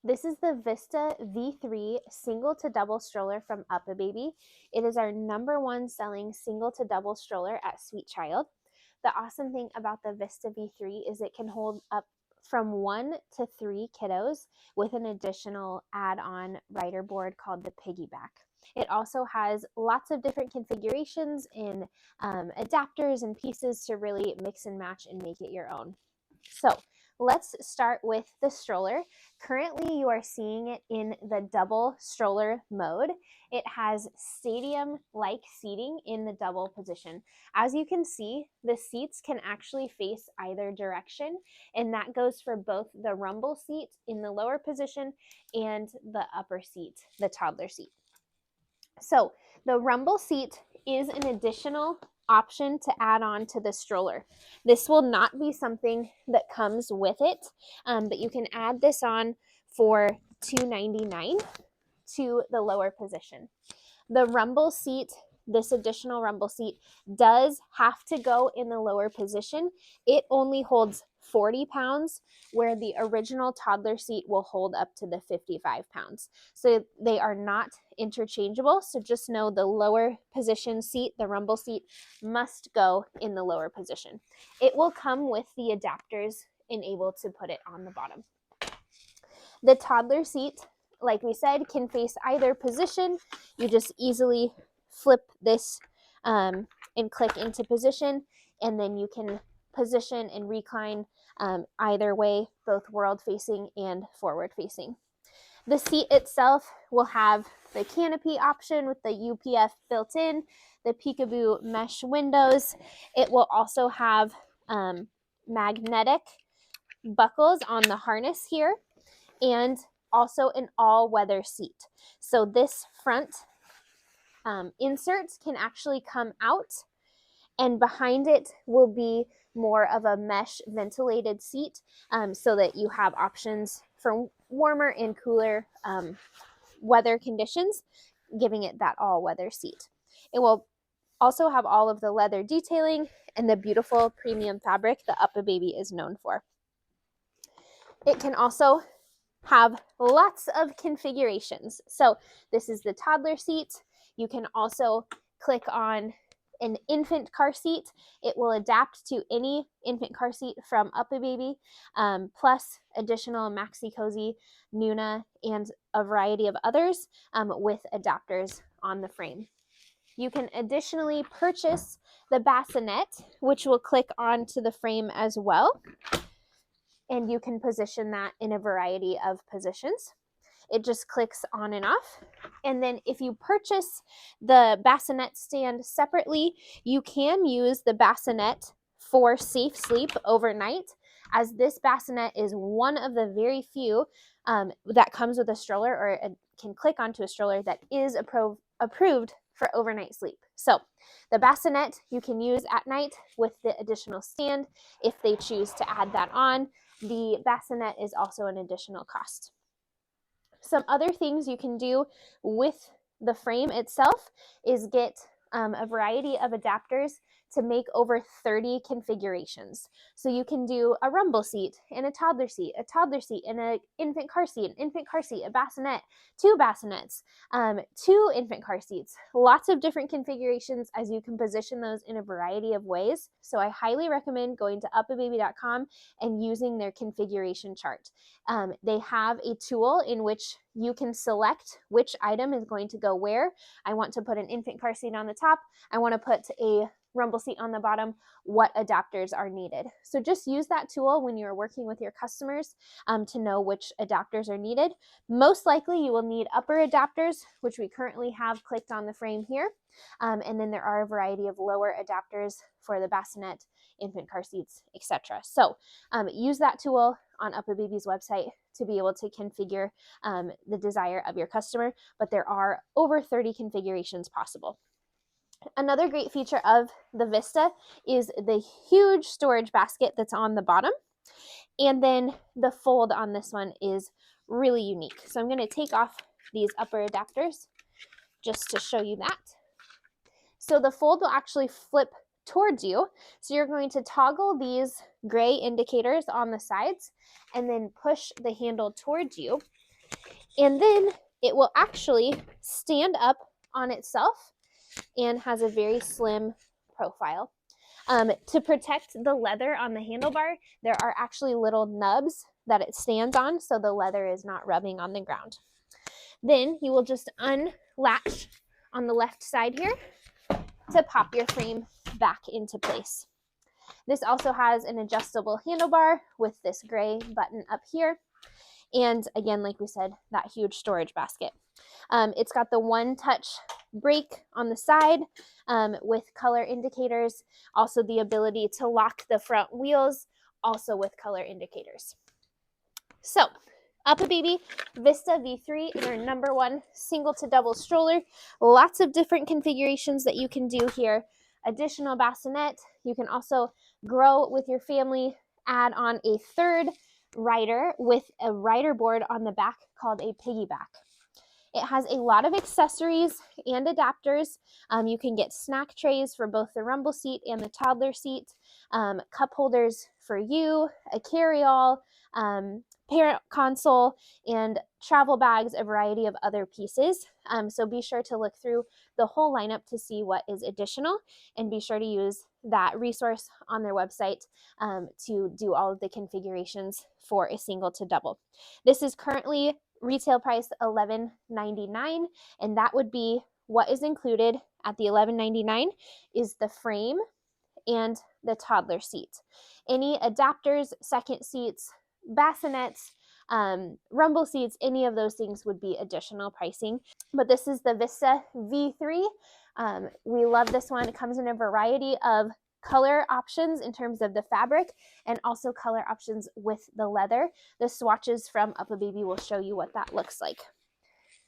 This is the Vista V3 single to double stroller from UPPAbaby. It is our #1 selling single to double stroller at Sweet Child. The awesome thing about the Vista V3 is it can hold up from 1 to 3 kiddos with an additional add-on rider board called the Piggyback. It also has lots of different configurations in adapters and pieces to really mix and match and make it your own. So let's start with the stroller. Currently, you are seeing it in the double stroller mode. It has stadium-like seating in the double position. As you can see, the seats can actually face either direction, and that goes for both the rumble seat in the lower position and the upper seat, the toddler seat. So the rumble seat is an additional option to add on to the stroller. This will not be something that comes with it, but you can add this on for $2.99 to the lower position. The rumble seat, this additional rumble seat, does have to go in the lower position. It only holds 40 pounds, where the original toddler seat will hold up to the 55 pounds. So they are not interchangeable. So just know the lower position seat, the rumble seat, must go in the lower position. It will come with the adapters and able to put it on the bottom. The toddler seat, like we said, can face either position. You just easily flip this and click into position, and then you can position and recline either way, both world facing and forward facing. The seat itself will have the canopy option with the UPF built in, the peekaboo mesh windows. It will also have magnetic buckles on the harness here, and also an all-weather seat. So this front insert can actually come out, and behind it will be more of a mesh ventilated seat, so that you have options for warmer and cooler weather conditions, giving it that all-weather seat. It will also have all of the leather detailing and the beautiful premium fabric that UPPAbaby is known for. It can also have lots of configurations. So this is the toddler seat. You can also click on an infant car seat. It will adapt to any infant car seat from UPPAbaby, plus additional Maxi Cozy, Nuna, and a variety of others with adapters on the frame. You can additionally purchase the bassinet, which will click onto the frame as well, and you can position that in a variety of positions. It just clicks on and off. And then if you purchase the bassinet stand separately, you can use the bassinet for safe sleep overnight, as this bassinet is one of the very few that comes with a stroller, or can click onto a stroller that is approved for overnight sleep. So the bassinet you can use at night with the additional stand if they choose to add that on. The bassinet is also an additional cost. Some other things you can do with the frame itself is get a variety of adapters to make over 30 configurations. So you can do a rumble seat and a toddler seat and an infant car seat, a bassinet, 2 bassinets, 2 infant car seats, lots of different configurations, as you can position those in a variety of ways. So I highly recommend going to UPPAbaby.com and using their configuration chart. They have a tool in which you can select which item is going to go where. I want to put an infant car seat on the top. I want to put a rumble seat on the bottom. What adapters are needed? So just use that tool when you're working with your customers to know which adapters are needed. Most likely you will need upper adapters, which we currently have clicked on the frame here. And then there are a variety of lower adapters for the bassinet, infant car seats, etc. So use that tool on UPPAbaby's website to be able to configure the desire of your customer, but there are over 30 configurations possible. Another great feature of the Vista is the huge storage basket that's on the bottom, and then the fold on this one is really unique. So I'm going to take off these upper adapters just to show you that. So the fold will actually flip towards you. So you're going to toggle these gray indicators on the sides and then push the handle towards you. And then it will actually stand up on itself and has a very slim profile. To protect the leather on the handlebar, there are actually little nubs that it stands on so the leather is not rubbing on the ground. Then you will just unlatch on the left side here to pop your frame back into place. This also has an adjustable handlebar with this gray button up here. And again, like we said, that huge storage basket. It's got the one-touch brake on the side with color indicators. Also the ability to lock the front wheels, also with color indicators. So, UPPAbaby Vista V3 is our number one single to double stroller. Lots of different configurations that you can do here. Additional bassinet. You can also grow with your family, add on a third rider with a rider board on the back called a piggyback. It has a lot of accessories and adapters. You can get snack trays for both the rumble seat and the toddler seat, cup holders for you, a carry-all, parent console, and travel bags, a variety of other pieces. So be sure to look through the whole lineup to see what is additional, and be sure to use that resource on their website to do all of the configurations for a single to double. This is currently retail price $11.99, and that would be what is included at the $11.99 is the frame and the toddler seat. Any adapters, second seats, bassinets, rumble seats, any of those things would be additional pricing. But this is the Vista V3. We love this one. It comes in a variety of color options in terms of the fabric, and also color options with the leather. The swatches from UPPAbaby will show you what that looks like.